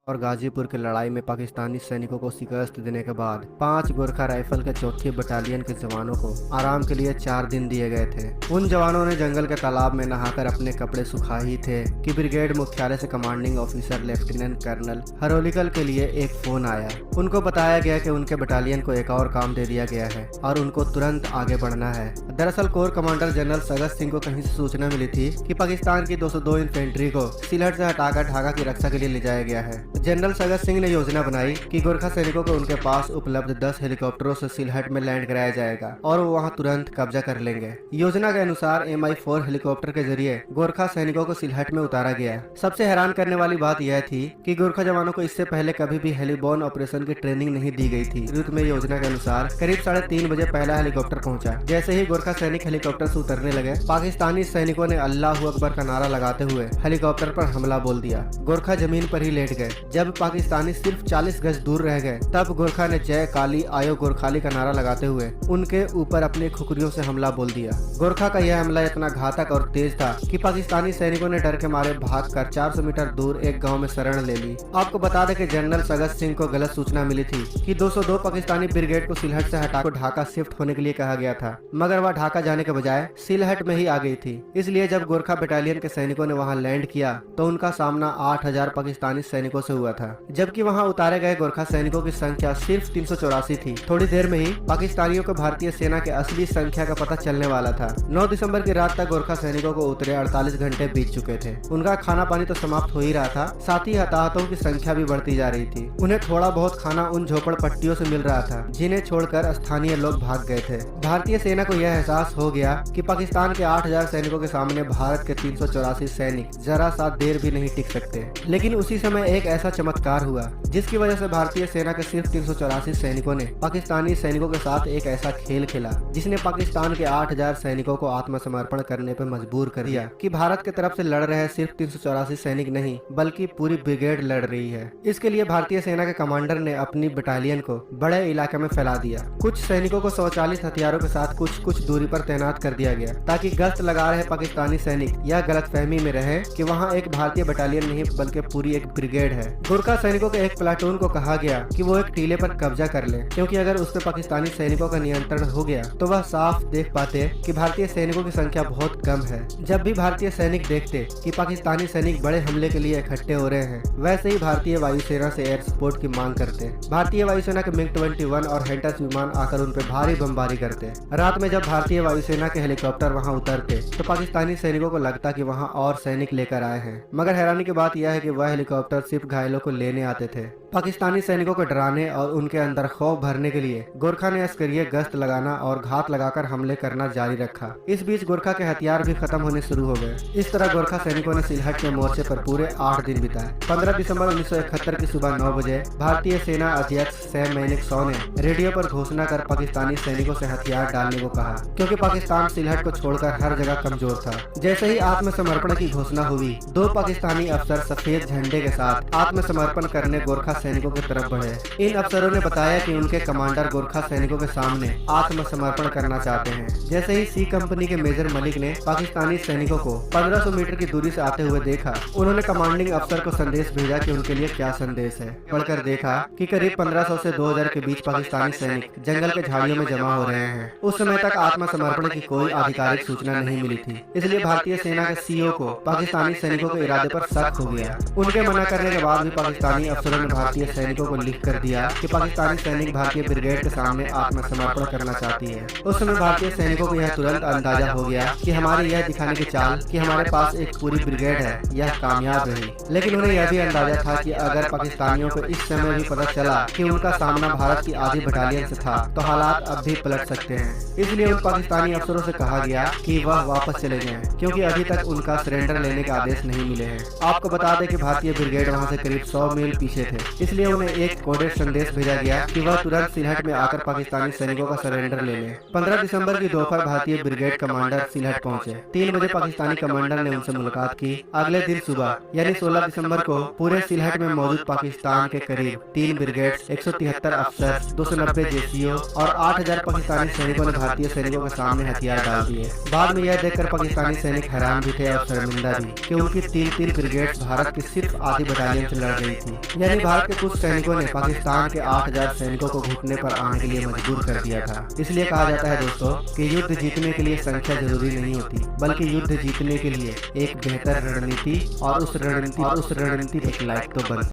और गाजीपुर की लड़ाई में पाकिस्तानी सैनिकों को शिकस्त देने के बाद 5 गोरखा राइफल के 4थी बटालियन के जवानों को आराम के लिए 4 दिन दिए गए थे। उन जवानों ने जंगल के तालाब में नहाकर अपने कपड़े सुखा ही थे कि ब्रिगेड मुख्यालय से कमांडिंग ऑफिसर लेफ्टिनेंट कर्नल हरोलिकल के लिए एक फोन आया। उनको बताया गया कि उनके बटालियन को एक और काम दे दिया गया है और उनको तुरंत आगे बढ़ना है। दरअसल core commander general Sagat Singh को कहीं से सूचना मिली थी कि पाकिस्तान की 202 इन्फेंट्री को सिलहट से हटाकर ढाका की रक्षा के लिए ले जाया गया है। जनरल सगत सिंह ने योजना बनाई कि गोरखा सैनिकों को उनके पास उपलब्ध 10 हेलीकॉप्टरों से सिलहट में लैंड कराया जाएगा और वो वहां तुरंत कब्जा कर लेंगे। योजना के अनुसार MI-4 हेलीकॉप्टर के जरिए गोरखा सैनिकों को सिलहट में उतारा गया। सबसे हैरान करने वाली बात यह थी कि गोरखा जवानों को इससे पहले कभी भी हेलीबॉर्न ऑपरेशन की ट्रेनिंग नहीं दी गई थी। युद्ध में योजना के अनुसार करीब 3:30 बजे पहला हेलीकॉप्टर पहुंचा। जैसे ही गोरखा सैनिक हेलीकॉप्टर से उतरने लगे, पाकिस्तानी सैनिकों ने अल्लाह अकबर का नारा लगाते हुए हेलीकॉप्टर पर हमला बोल दिया। गोरखा जमीन पर ही लेट गए। जब पाकिस्तानी सिर्फ 40 गज दूर रह गए, तब गोरखा ने जय काली आयो गोरखाली का नारा लगाते हुए उनके ऊपर अपनी खुखरियों से हमला बोल दिया। गोरखा का यह हमला इतना घातक और तेज था कि पाकिस्तानी सैनिकों ने डर के मारे भागकर 400 मीटर दूर एक गांव में शरण ले ली। आपको बता दें कि जनरल सगत सिंह को गलत सूचना मिली थी कि 202 पाकिस्तानी ब्रिगेड को सिलहट से हटाकर ढाका शिफ्ट होने के लिए कहा गया था, मगर वह ढाका जाने के बजाय सिलहट में ही आ गई थी। इसलिए जब गोरखा बटालियन के सैनिकों ने वहां लैंड किया तो उनका सामना 8000 पाकिस्तानी सैनिकों से हुआ था, जबकि वहां उतारे गए गोरखा सैनिकों की संख्या सिर्फ 384 थी। थोड़ी देर में ही पाकिस्तानियों को भारतीय सेना के असली संख्या का पता चलने वाला था। 9 दिसंबर की रात तक गोरखा सैनिकों को उतरे 48 घंटे बीत चुके थे। उनका खाना पानी तो समाप्त हो ही रहा था, साथ ही हताहतों की संख्या भी बढ़ती जा रही थी। उन्हें थोड़ा बहुत खाना उन झोपड़पट्टियों से मिल रहा था जिन्हें छोड़कर स्थानीय लोग भाग गए थे। भारतीय सेना को यह एहसास हो गया कि पाकिस्तान के 8000 सैनिकों के सामने भारत के 384 सैनिक जरा सा देर भी नहीं टिक सकते। लेकिन उसी समय एक ऐसा चमत्कार हुआ जिसकी वजह से भारतीय सेना के सिर्फ 384 सैनिकों ने पाकिस्तानी सैनिकों के साथ एक ऐसा खेल खेला जिसने पाकिस्तान के 8000 सैनिकों को आत्मसमर्पण करने पर मजबूर कर दिया कि भारत की तरफ से लड़ रहे सिर्फ 384 सैनिक नहीं बल्कि पूरी ब्रिगेड लड़ रही है। इसके लिए भारतीय सेना के कमांडर ने अपनी बटालियन को बड़े इलाके में फैला दिया। कुछ सैनिकों को स्वचालित हथियारों के साथ कुछ दूरी पर तैनात कर दिया गया ताकि गश्त लगा रहे पाकिस्तानी सैनिक यह गलतफहमी में रहे कि वहाँ एक भारतीय बटालियन नहीं बल्कि पूरी एक ब्रिगेड है। गोरखा सैनिकों के एक प्लाटून को कहा गया कि वो एक टीले पर कब्जा कर ले, क्योंकि अगर उस पर पाकिस्तानी सैनिकों का नियंत्रण हो गया तो वह साफ देख पाते कि भारतीय सैनिकों की संख्या बहुत कम है। जब भी भारतीय सैनिक देखते कि पाकिस्तानी सैनिक बड़े हमले के लिए इकट्ठे हो रहे हैं, वैसे ही भारतीय वायुसेना से एयर सपोर्ट की मांग करते। भारतीय वायुसेना के MiG-21 और हंटर्स विमान आकर उन पर भारी बमबारी करते। रात में जब भारतीय वायुसेना के हेलीकॉप्टर वहां उतरते तो पाकिस्तानी सैनिकों को लगता कि वहां और सैनिक लेकर आए हैं, मगर हैरानी की बात यह है कि वह हेलीकॉप्टर सिर्फ घायलों को लेने आते थे। पाकिस्तानी सैनिकों को डराने और उनके अंदर खौफ भरने के लिए गोरखा ने अस्करीय गश्त लगाना और घात लगाकर हमले करना जारी रखा। इस बीच गोरखा के हथियार भी खत्म होने शुरू हो गए। इस तरह गोरखा सैनिकों ने सिलहट के मोर्चे पर पूरे 8 दिन बिताए। 15 दिसंबर 1971 की सुबह 9 बजे भारतीय सेना अध्यक्ष सैम मैनेक्शॉ ने रेडियो पर घोषणा कर पाकिस्तानी सैनिकों से हथियार डालने को कहा, क्योंकि पाकिस्तान सिलहट को छोड़कर हर जगह कमजोर था। जैसे ही आत्मसमर्पण की घोषणा हुई, 2 पाकिस्तानी अफसर सफेद झंडे के साथ आत्मसमर्पण करने गोरखा सैनिकों की तरफ बढ़े। इन अफसरों ने बताया कि उनके कमांडर गोरखा सैनिकों के सामने आत्मसमर्पण करना चाहते हैं। जैसे ही सी कंपनी के मेजर मलिक ने पाकिस्तानी सैनिकों को 1500 मीटर की दूरी से आते हुए देखा, उन्होंने कमांडिंग अफसर को संदेश भेजा कि उनके लिए क्या संदेश है। पढ़कर देखा कि करीब 1500 से 2000 के बीच पाकिस्तानी सैनिक जंगल के झाड़ियों में जमा हो रहे हैं। उस समय तक आत्मसमर्पण की कोई आधिकारिक सूचना नहीं मिली थी, इसलिए भारतीय सेना के CEO को पाकिस्तानी सैनिकों के इरादे पर शक हो गया। उनके मना करने के बाद भी पाकिस्तानी अफसरों ने भारतीय सैनिकों को लिख कर दिया कि पाकिस्तानी सैनिक भारतीय ब्रिगेड के सामने आत्मसमर्पण करना चाहती है। उस समय भारतीय सैनिकों को यह तुरंत अंदाजा हो गया कि हमारी यह दिखाने की चाल कि हमारे पास एक पूरी ब्रिगेड है, यह कामयाब रही। लेकिन उन्हें यह भी अंदाजा था कि अगर पाकिस्तानियों को इस समय भी पता चला कि उनका सामना भारत की आधी बटालियन से था तो हालात अब भी पलट सकते हैं। इसलिए उन पाकिस्तानी अफसरों से कहा गया कि वह वापस चले जाएं, क्योंकि अभी तक उनका सरेंडर लेने के आदेश नहीं मिले हैं। आपको बता दें कि भारतीय ब्रिगेड वहां से करीब 100 मील पीछे थे। इसलिए उन्हें एक कोडेड संदेश भेजा गया कि वह तुरंत सिलहट में आकर पाकिस्तानी सैनिकों का सरेंडर ले लें। 15 दिसंबर की दोपहर भारतीय ब्रिगेड कमांडर सिलहट पहुंचे। 3 बजे पाकिस्तानी कमांडर ने उनसे मुलाकात की। अगले दिन सुबह यानी 16 दिसंबर को पूरे सिलहट में मौजूद पाकिस्तान के करीब 3 ब्रिगेड्स, 173 अफसर, 290 जेसीओ और 8000 पाकिस्तानी सैनिकों ने भारतीय सैनिकों के सामने हथियार डाल दिए। बाद में यह देखकर पाकिस्तानी सैनिक हैरान भी थे और शर्मिंदा भी कि उनकी 3 ब्रिगेड्स भारत की सिर्फ आधी बटालियन से लड़ रही थी। यानी भारत के कुछ सैनिकों ने पाकिस्तान के 8000 सैनिकों को घुटने पर आने के लिए मजबूर कर दिया था। इसलिए कहा जाता है दोस्तों कि युद्ध जीतने के लिए संख्या जरूरी नहीं होती, बल्कि युद्ध जीतने के लिए एक बेहतर रणनीति और उस रणनीति पर एक लाइफ तो बनती